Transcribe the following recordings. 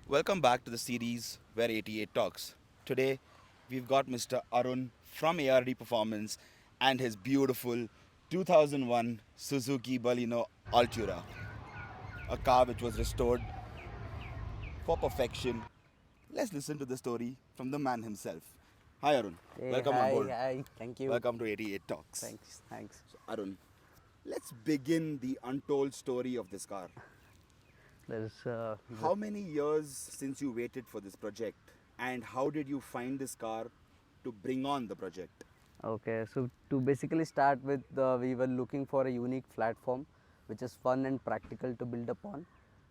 Welcome back to the series where 88 talks. Today, we've got Mr. Arun from ARD Performance and his beautiful 2001 Suzuki Altura, a car which was restored for perfection. Let's listen to the story from the man himself. Hi Arun, Hey, welcome on board. hi, thank you. Welcome to 88 Talks. Thanks. So, Arun, let's begin the untold story of this car. There's How many years since you waited for this project, and how did you find this car to bring on the project? okay. So to basically start with, we were looking for a unique platform, which is fun and practical to build upon.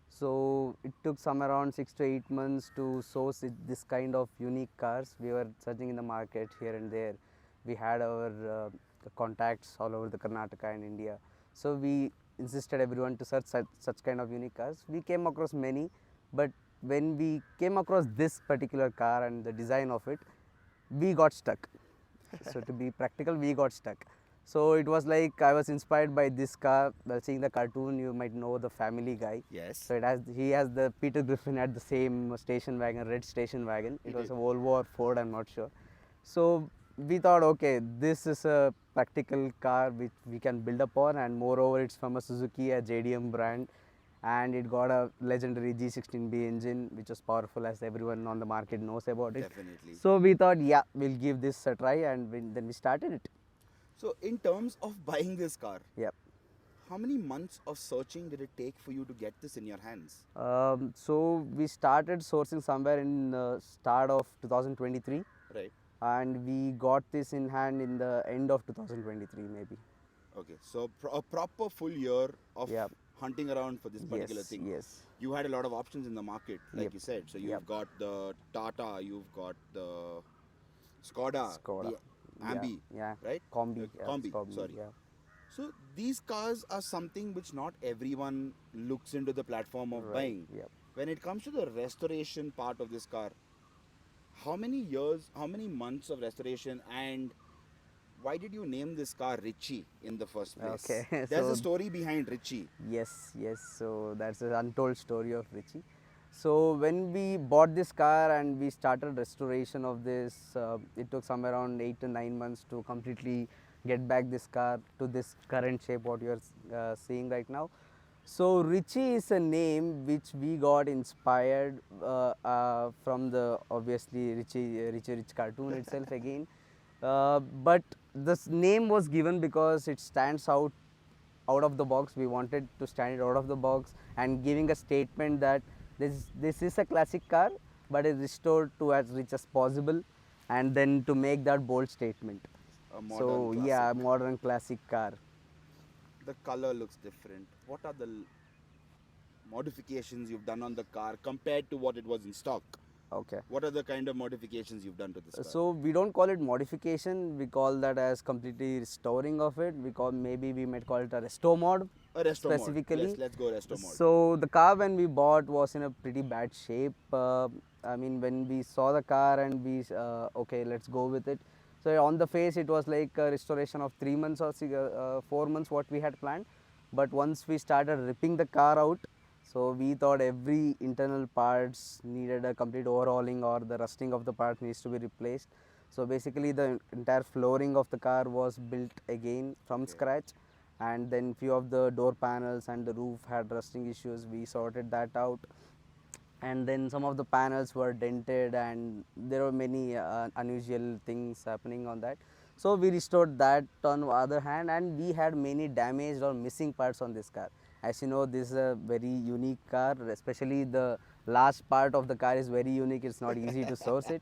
So it took some around 6 to 8 months to source this kind of unique cars. We were searching in the market here and there. We had our contacts all over the Karnataka and India. So we insisted everyone to search such kind of unique cars. We came across many, but when we came across this particular car and the design of it, we got stuck. So to be practical, we got stuck. So it was like I was inspired by this car. While seeing the cartoon, you might know the Family Guy. Yes. So he has the Peter Griffin had the same station wagon, red station wagon. It was a Volvo or Ford, I'm not sure. So we thought, okay, this is a practical car which we can build upon, and moreover, it's from a Suzuki, a JDM brand, and it got a legendary G16B engine, which is powerful, as everyone on the market knows about it. Definitely. So we thought, yeah, we'll give this a try, and then we started it. So, in terms of buying this car, Yep. how many months of searching did it take for you to get this in your hands? So we started sourcing somewhere in start of 2023, Right. and we got this in hand in the end of 2023 maybe. Okay. So, a proper full year of Yep. hunting around for this particular Yes, thing. yes. You had a lot of options in the market, like Yep. you said. So, you've Yep. got the Tata, you've got the Skoda, Skoda. the Ambi, Yeah. right? Combi. Yeah, Combi, Combi, sorry. Yeah. So these cars are something which not everyone looks into the platform of Right. buying. Yep. When it comes to the restoration part of this car, how many years, how many months of restoration, and why did you name this car Richie in the first place? Okay, There's so a story behind Richie. Yes. So that's an untold story of Richie. So when we bought this car and we started restoration of this, it took somewhere around 8 to 9 months to completely get back this car to this current shape what you are seeing right now. So Richie is a name which we got inspired from the obviously Richie Rich cartoon itself again. But this name was given because it stands out of the box. We wanted to stand it out of the box and giving a statement that this is a classic car, but it's restored to as rich as possible, and then to make that bold statement. A modern So classic. yeah, modern classic car. The color looks different. What are the modifications you've done on the car compared to what it was in stock? Okay. What are the kind of modifications you've done to this car? So we don't call it modification. We call that as completely restoring of it. Maybe we might call it a resto mod. A resto mod. Specifically. Yes, let's go resto mod. So the car when we bought was in a pretty bad shape. I mean, when we saw the car and we okay, let's go with it. So on the face it was like a restoration of 3 months or 4 months what we had planned. But once we started ripping the car out, so we thought every internal parts needed a complete overhauling, or the rusting of the part needs to be replaced. So basically the entire flooring of the car was built again from scratch, and then few of the door panels and the roof had rusting issues. We sorted that out, and then some of the panels were dented and there were many unusual things happening on that. So we restored that on the other hand, and we had many damaged or missing parts on this car. As you know, this is a very unique car, especially the last part of the car is very unique. It's not easy to source it.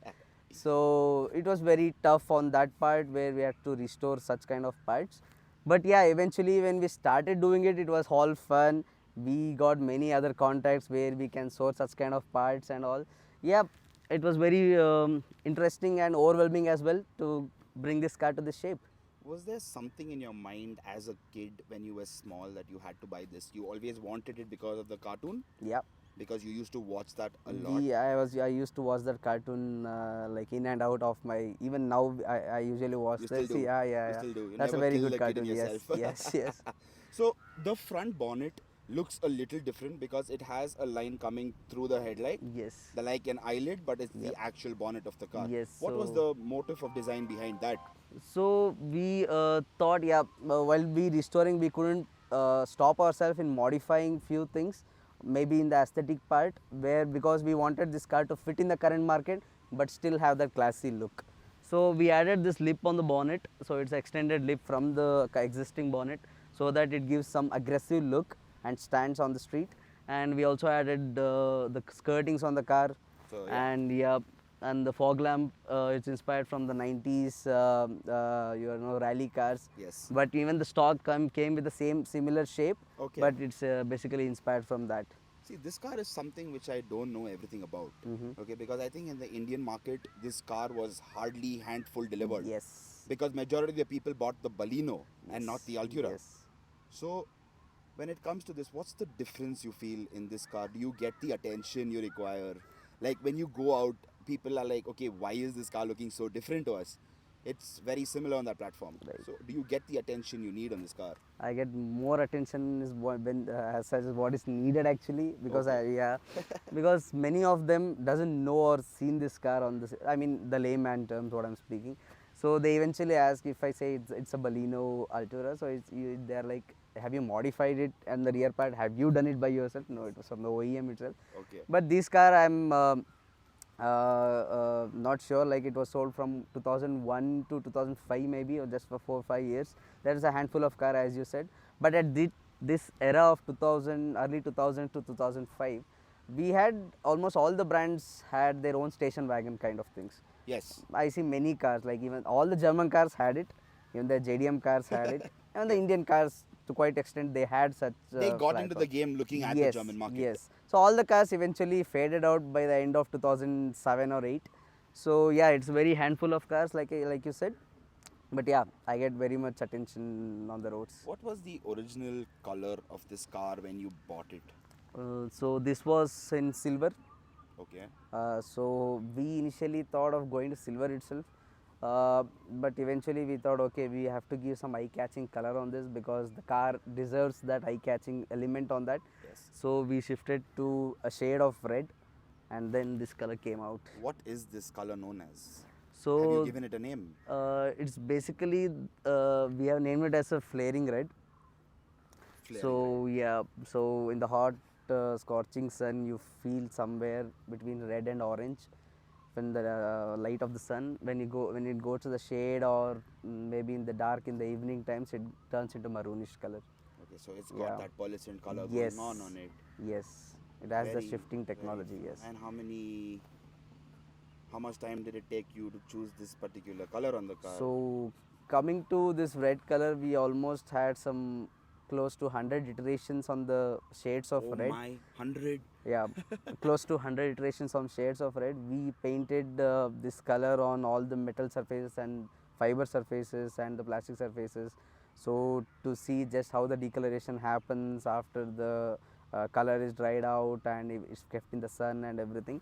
So it was very tough on that part where we had to restore such kind of parts. But yeah, eventually when we started doing it, it was all fun. We got many other contacts where we can source such kind of parts and all. Yeah, it was very interesting and overwhelming as well to bring this car to this shape. Was there something in your mind as a kid when you were small that you had to buy this? You always wanted it because of the cartoon? Yeah. Because you used to watch that a lot? I used to watch that cartoon like in and out of my, even now I usually watch You this. still do? Yeah. You still do? You That's a never very kill good the kid in cartoon. Yes, yourself. yes. So the front bonnet looks a little different because it has a line coming through the headlight, Yes. the like an eyelid, but it's the Yep. actual bonnet of the car. Yes. What was So the motive of design behind that? So we thought, yeah, while we restoring, we couldn't stop ourselves in modifying few things, maybe in the aesthetic part, where because we wanted this car to fit in the current market, but still have that classy look. So we added this lip on the bonnet, so it's extended lip from the existing bonnet, so that it gives some aggressive look and stands on the street. And we also added the skirtings on the car, So yeah. and yeah, and the fog lamp, it's inspired from the 90s rally cars, Yes. but even the stock came with the same similar shape, Okay. but it's basically inspired from that. See, this car is something which I don't know everything about. Mhm. Okay, because I think in the Indian market, this car was hardly handful delivered. Yes. Because majority of the people bought the Baleno and not the Altura. Yes. So when it comes to this, what's the difference you feel in this car? Do you get the attention you require? Like when you go out, people are like, okay, why is this car looking so different to us? It's very similar on that platform. Right. So do you get the attention you need on this car? I get more attention is when as such as what is needed actually, because Okay. I, yeah, because many of them doesn't know or seen this car on this. I mean the layman terms what I'm speaking. So they eventually ask if I say it's a Baleno Altura. So they're like, have you modified it and the rear part? Have you done it by yourself? No, it was from the OEM itself. Okay. But this car I'm not sure, like it was sold from 2001 to 2005 maybe, or just for 4 or 5 years. There is a handful of car as you said, but at this era of 2000, early 2000 to 2005, we had almost all the brands had their own station wagon kind of things. Yes. I see many cars, like even all the German cars had it, even the JDM cars had it, and the Indian cars to quite extent they had such They got into the platform. game looking at the Yes, German market. yes. So all the cars eventually faded out by the end of 2007 or 8. So yeah, it's very handful of cars, like you said. But yeah, I get very much attention on the roads. What was the original color of this car when you bought it? So this was in silver. Okay. So we initially thought of going to silver itself, but eventually we thought, okay, we have to give some eye-catching color on this because the car deserves that eye-catching element on that. Yes. So we shifted to a shade of red, and then this color came out. What is this color known as? So Have you given it a name? it's basically we have named it as a flaring red. Flaring So yeah, so in the hot scorching sun, you feel somewhere between red and orange. When the light of the sun, when it goes to the shade, or maybe in the dark in the evening times, it turns into maroonish color. Okay, so it's got Yeah. that pearlescent color Yes. going on it. Yes, it has the Very, shifting very. technology. Yes. And how much time did it take you to choose this particular color on the car? So coming to this red color, we almost had some close to 100 iterations on the shades of oh red. my, 100. Yeah, close to 100 iterations on shades of red. We painted this color on all the metal surfaces and fiber surfaces and the plastic surfaces, so to see just how the decoloration happens after the color is dried out and it's kept in the sun and everything.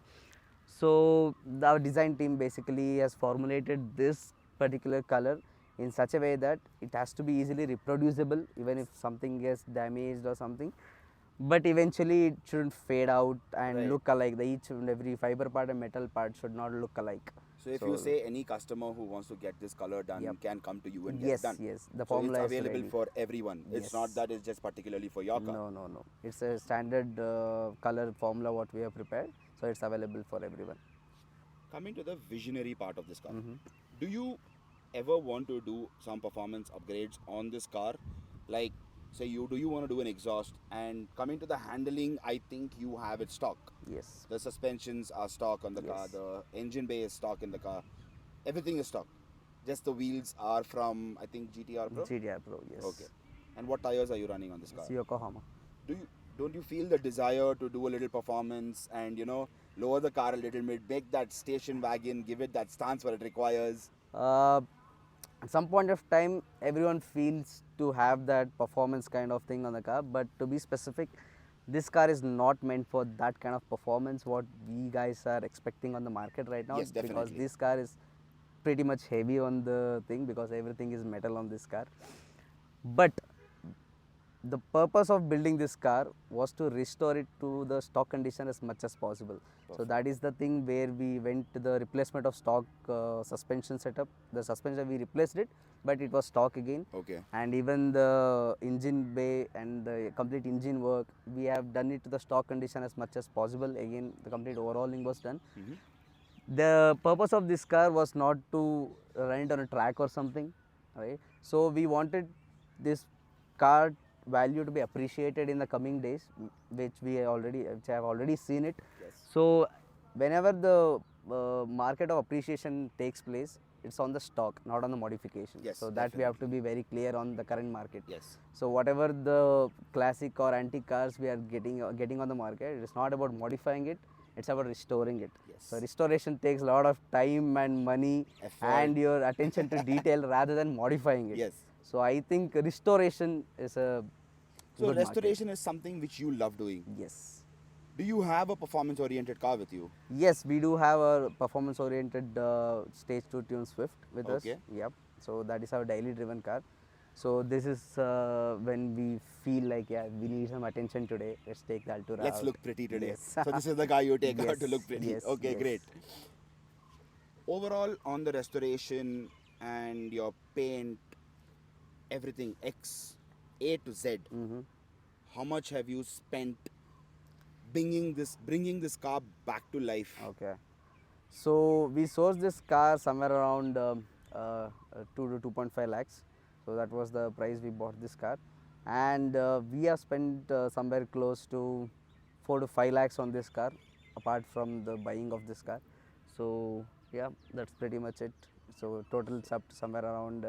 So our design team basically has formulated this particular color in such a way that it has to be easily reproducible even if something gets damaged or something, but eventually it shouldn't fade out and Right. look alike. The each and every fiber part and metal part should not look alike. So if you say any customer who wants to get this color done Yep. can come to you and get yes, it done. yes, the So it's formula is available ready. for everyone. It's not Yes. that it's just particularly for your car. No, no, no. It's a standard color formula what we have prepared, so it's available for everyone. Coming to the visionary part of this car, Mhm. do you ever want to do some performance upgrades on this car? Like, say do you want to do an exhaust? And coming to the handling, I think you have it stock. Yes. The suspensions are stock on the car. Yes. The engine bay is stock in the car. Everything is stock. Just the wheels are from, I think, GTR Pro. GTR Pro, yes. Okay. And what tires are you running on this car? It's Yokohama. Do you don't you feel the desire to do a little performance and lower the car a little bit, make that station wagon, give it that stance what it requires? At some point of time, everyone feels to have that performance kind of thing on the car, but to be specific, this car is not meant for that kind of performance what we guys are expecting on the market right now. Yes, Because definitely. this car is pretty much heavy on the thing because everything is metal on this car. But the purpose of building this car was to restore it to the stock condition as much as possible. So that is the thing where we went to the replacement of stock suspension setup. The suspension we replaced it, but it was stock again. Okay. And even the engine bay and the complete engine work, we have done it to the stock condition as much as possible. Again, the complete overhauling was done. The purpose of this car was not to run it on a track or something, right? So we wanted this car value to be appreciated in the coming days, which I have already seen it. Yes. So whenever the market of appreciation takes place, it's on the stock, not on the modification. Yes, So that we have to definitely. be very clear on the current market. Yes. So whatever the classic or antique cars we are getting on the market, it's not about modifying it, it's about restoring it. Yes. So restoration takes a lot of time and money Effort. and your attention to detail rather than modifying it. Yes. So I think restoration is a So good restoration is something which you love doing. market. Yes. Do you have a performance-oriented car with you? Yes, we do have a performance-oriented stage 2 tune Swift with us. Okay. Yep. So that is our daily driven car. So this is when we feel like, yeah, we need some attention today. Let's take the Altura Let's out. look pretty today. Yes. So this is the car you take out Yes, to look pretty. yes, Okay, yes. great. Overall, on the restoration and your paint, everything X, A to Z, Mm-hmm. how much have you spent bringing this car back to life? Okay. So we sourced this car somewhere around 2 to 2.5 lakhs. So that was the price we bought this car, and we have spent somewhere close to 4 to 5 lakhs on this car, apart from the buying of this car. So yeah, that's pretty much it. So total it's up to somewhere around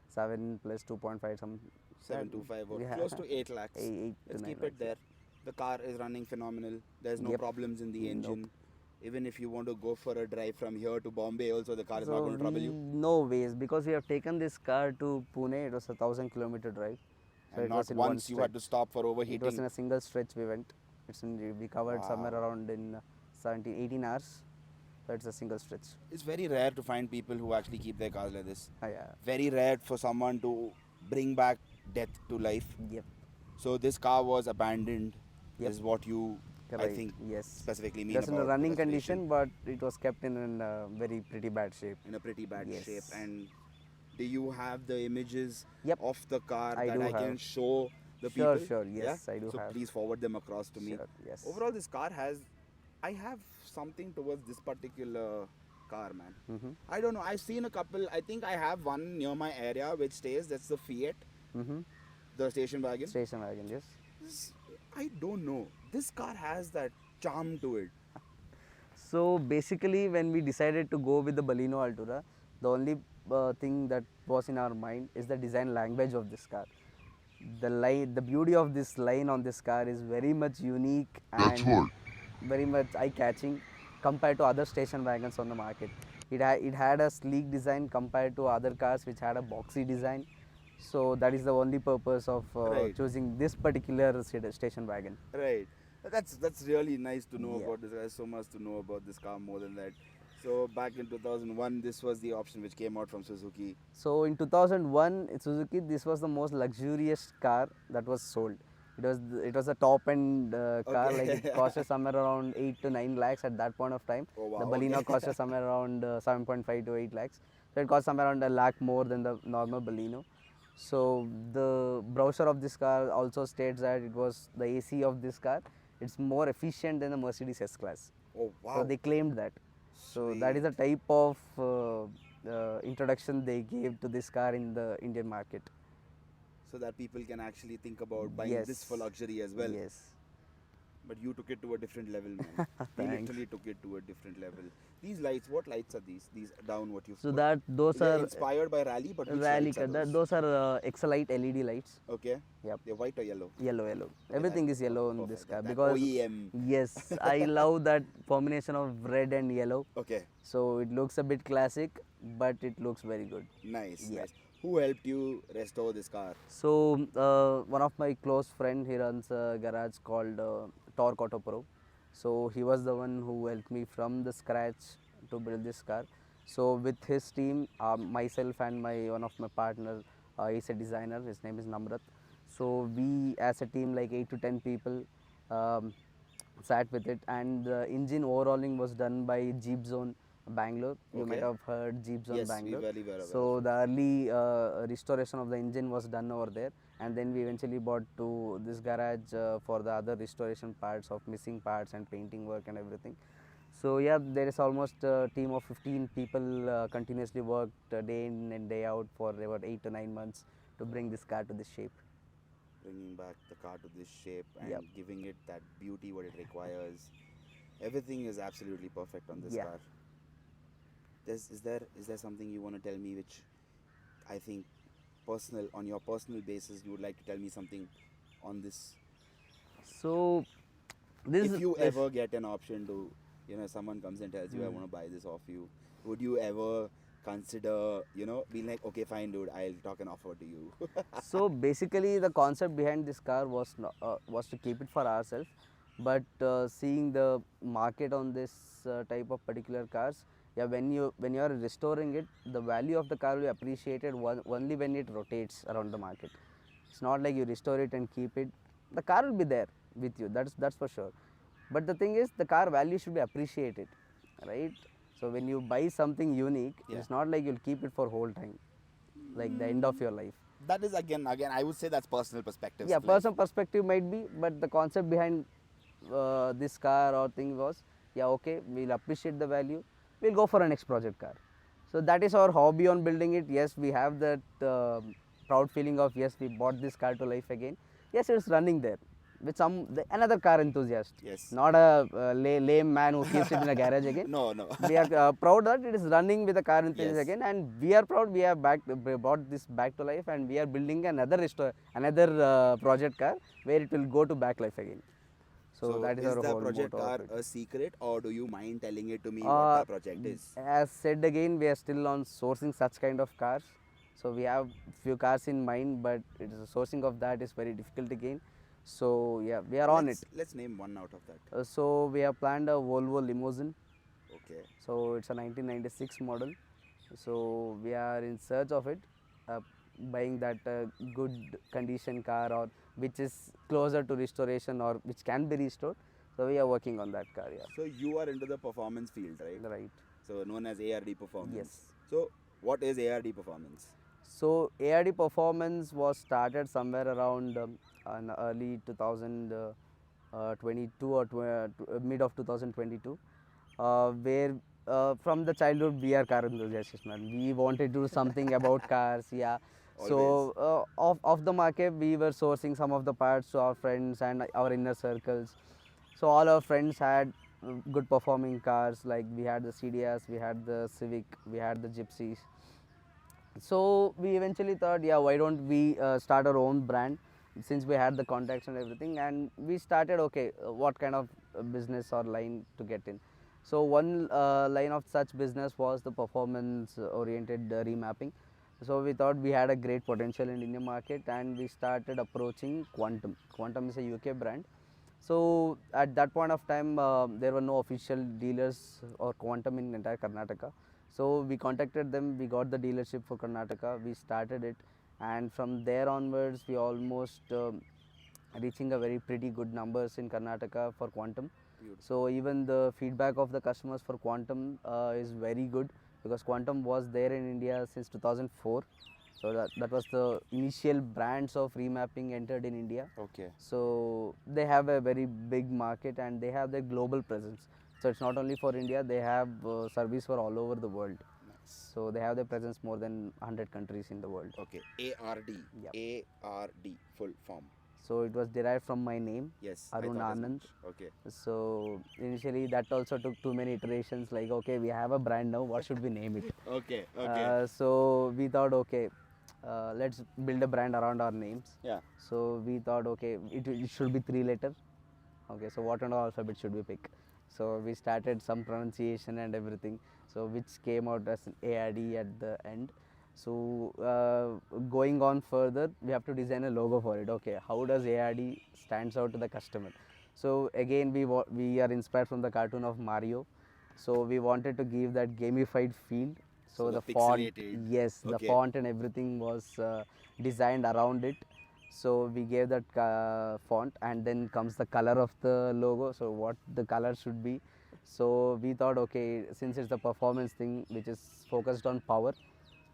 7 plus 2.5 some 725 or yeah. close to 8 lakhs. 8 to Let's 9 keep lakhs, it there. The car is running phenomenal. There's no Yep. problems in the Nope. engine. Even if you want to go for a drive from here to Bombay, also the car is not So going to trouble you. no ways, because we have taken this car to Pune. It was a 1,000 kilometer drive. So And it not was in one once you had stretch. to stop for It was overheating. in a single stretch we went. We covered somewhere Wow. around in 17, 18 hours. So it's a single stretch. It's very rare to find people who actually keep their cars like this. Yeah. Very rare for someone to bring back death to life. Yep. So this car was abandoned, Yep. is what you, I Right. think, Yes. specifically It mean was in a about running restoration. condition, but it was kept in a very pretty bad shape. In a pretty bad Yes. shape. And do you have the images Yep. of the car I that do I can have. show the Sure, people? sure. Yes, Yeah? I do so have. please forward them across to me. Sure. Yes. Overall, this car has, I have something towards this particular car, man. Mm-hmm. I don't know. I've seen a couple. I think I have one near my area which stays. That's the Fiat, Mm-hmm. the station wagon. Station wagon. Yes. I don't know. This car has that charm to it. So basically, when we decided to go with the Baleno Altura, the only thing that was in our mind is the design language of this car. The beauty of this line on this car is very much unique and very much eye-catching compared to other station wagons on the market. It had a sleek design compared to other cars which had a boxy design. So that is the only purpose of Right. choosing this particular station wagon. Right. That's really nice to know Yeah. about this. There's so much to know about this car more than that. So back in 2001, this was the option which came out from Suzuki. So in 2001, in Suzuki, this was the most luxurious car that was sold. It was a top end car, Okay. like it costed somewhere around 8 to 9 lakhs at that point of time. Oh, wow, The Baleno okay. costed somewhere around 7.5 to 8 lakhs. So it cost somewhere around a lakh more than the normal Baleno. So the brochure of this car also states that it was the AC of this car. It's more efficient than the Mercedes S Class. Oh wow. So they claimed that. So that is the type of introduction they gave to this car in the Indian market. So that people can actually think about buying this Yes. for luxury as well. Yes. But you took it to a different level, man. You Thanks. literally took it to a different level. These lights, what lights are these? These down what you So put? that those They're are inspired by Rally, but which rally lights are car. those? Those are Excelite LED lights. Okay. Yep. They're white or yellow? Yellow. Okay, Everything that- is yellow on this perfect. car That because OEM. yes, I love that combination of red and yellow. Okay. So it looks a bit classic, but it looks very good. Nice. Yeah. Nice. Who helped you restore this car? So one of my close friend, he runs a garage called Torque Auto Pro. So he was the one who helped me from the scratch to build this car. So with his team, myself and my one of my partner, he's a designer. His name is Namrat. So we as a team like 8 to 10 people um, sat with it, and the engine overhauling was done by Jeep Zone Bangalore. You might Okay. have heard Jeep Zone Yes, we Bangalore. very well aware of So it. the early restoration of the engine was done over there, and then we eventually bought to this garage for the other restoration parts of missing parts and painting work and everything. So yeah, there is almost a team of 15 people continuously worked day in and day out for about 8 to 9 months to bring this car to this shape. Bringing back the car to this shape Yep. and giving it that beauty what it requires. Everything is absolutely perfect on this Yeah. car. Is there something you want to tell me which I think personal on your personal basis you would like to tell me something on this? So this If you this ever get an option to, someone comes and tells you I Hmm. want to buy this off you, would you ever consider, being like, okay, fine, dude, I'll talk an offer to you? So basically, the concept behind this car was was to keep it for ourselves, but seeing the market on this type of particular cars, yeah, when you are restoring it, the value of the car will be appreciated only when it rotates around the market. It's not like you restore it and keep it. The car will be there with you. That's for sure. But the thing is, the car value should be appreciated, right? So when you buy something unique, Yeah. it's not like you'll keep it for whole time, like the end of your life. That is again, I would say that's personal perspectives. Yeah, Like, personal perspective might be, but the concept behind this car or thing was, yeah, okay, we'll appreciate the value, we'll go for a next project car. So that is our hobby on building it. Yes, we have that proud feeling of, yes, we bought this car to life again. Yes, it's running there with another car enthusiast, yes. not a lame man who keeps it in a garage again. No, no. We are proud that it is running with the car enthusiast Yes. again, and we are proud we have brought this back to life, and we are building another project car where it will go to back life again. So So, that is is our the whole project motto of car it. a secret, or do you mind telling it to me what Uh, the project is? as said again, we are still on sourcing such kind of cars. So we have few cars in mind, but it is sourcing of that is very difficult again. So yeah, we are on it. Let's name one out of that. So we have planned a Volvo limousine. Okay. So it's a 1996 model. So we are in search of it, uh, buying that good condition car or which is closer to restoration or which can be restored. So we are working on that car. Yeah, So you are into the performance field, right? right. So known as ARD Performance. Yes. So what is ARD Performance? So ARD Performance was started somewhere around in early 2022 or mid of 2022, where from the childhood we are car enthusiasts, man. We wanted to do something about cars, yeah. Always. So off the market, we were sourcing some of the parts to our friends and our inner circles. So all our friends had good performing cars, like we had the CDS, we had the Civic, we had the Gypsies. So we eventually thought, yeah, why don't we start our own brand, since we had the contacts and everything, and we started, okay, what kind of business or line to get in. So one line of such business was the performance oriented remapping. So we thought we had a great potential in Indian market, and we started approaching Quantum. Quantum is a UK brand. So at that point of time, there were no official dealers or Quantum in entire Karnataka. So we contacted them. We got the dealership for Karnataka. We started it, and from there onwards, we almost reaching a very pretty good numbers in Karnataka for Quantum. Beautiful. So even the feedback of the customers for Quantum is very good, because Quantum was there in India since 2004. So that was the initial brands of remapping entered in India. Okay. So they have a very big market, and they have their global presence. So it's not only for India, they have service for all over the world. Nice. So they have their presence more than 100 countries in the world. Okay. ARD. Yep. ARD. Full form. So it was derived from my name, Yes. I Arun thought as Anand. much. Okay. So initially that also took too many iterations, like, okay, we have a brand now, what should we name it? Okay. Okay. So we thought, okay, let's build a brand around our names. Yeah. So we thought, okay, it should be 3 letter. Okay, so what kind of alphabet should we pick? So we started some pronunciation and everything. So which came out as an ARD at the end. So going on further, we have to design a logo for it. Okay, how does ARD stands out to the customer? So again, we are inspired from the cartoon of Mario. So we wanted to give that gamified feel. So So the the font, pixelated. yes, the Okay. font and everything was designed around it. So we gave that font, and then comes the color of the logo. So what the color should be. So we thought, okay, since it's a performance thing which is focused on power,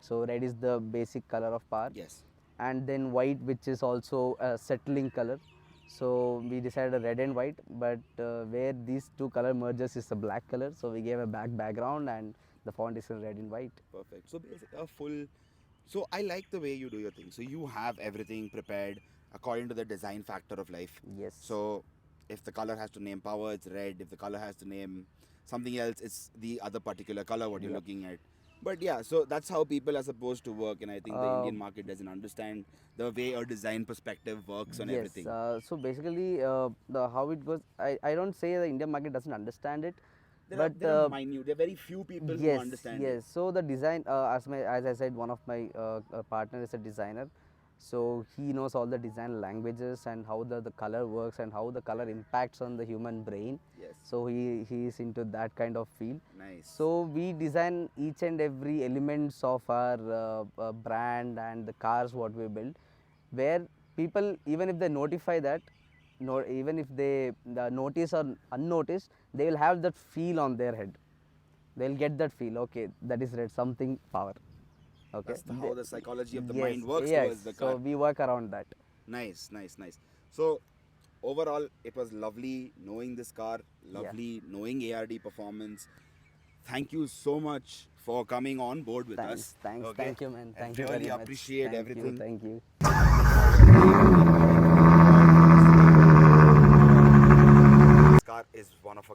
so red is the basic color of power. Yes. And then white, which is also a settling color. So we decided red and white, but where these two color merges is a black color. So we gave a black background, and the font is in red and white. Perfect. So basically a full. So I like the way you do your thing. So you have everything prepared according to the design factor of life. Yes. So if the color has to name power, it's red. If the color has to name something else, it's the other particular color what you're Yep. looking at. But yeah, so that's how people are supposed to work, and I think the Indian market doesn't understand the way a design perspective works on Yes. everything. So basically, the how it goes, I don't say the Indian market doesn't understand it, but There are minute. There are very few people who yes, understand yes. it. So the design, as I said, one of my partner is a designer, so he knows all the design languages and how the color works and how the color impacts on the human brain. Yes. So he is into that kind of field. Nice. So we design each and every elements of our brand and the cars what we build, where people, even if they notify that, no, even if they notice or unnoticed, they will have that feel on their head. They'll get that feel. Okay, that is red, something power. Okay. That's how the psychology of the Yes, mind works yes. towards the car. So we work around that. Nice, nice, nice. So overall, it was lovely knowing this car, lovely knowing ARD Performance. Thank you so much for coming on board with Thanks, us. thanks, Okay? thank you, man. I Thank you really very much. appreciate Thank everything. You, thank you. This car is one of a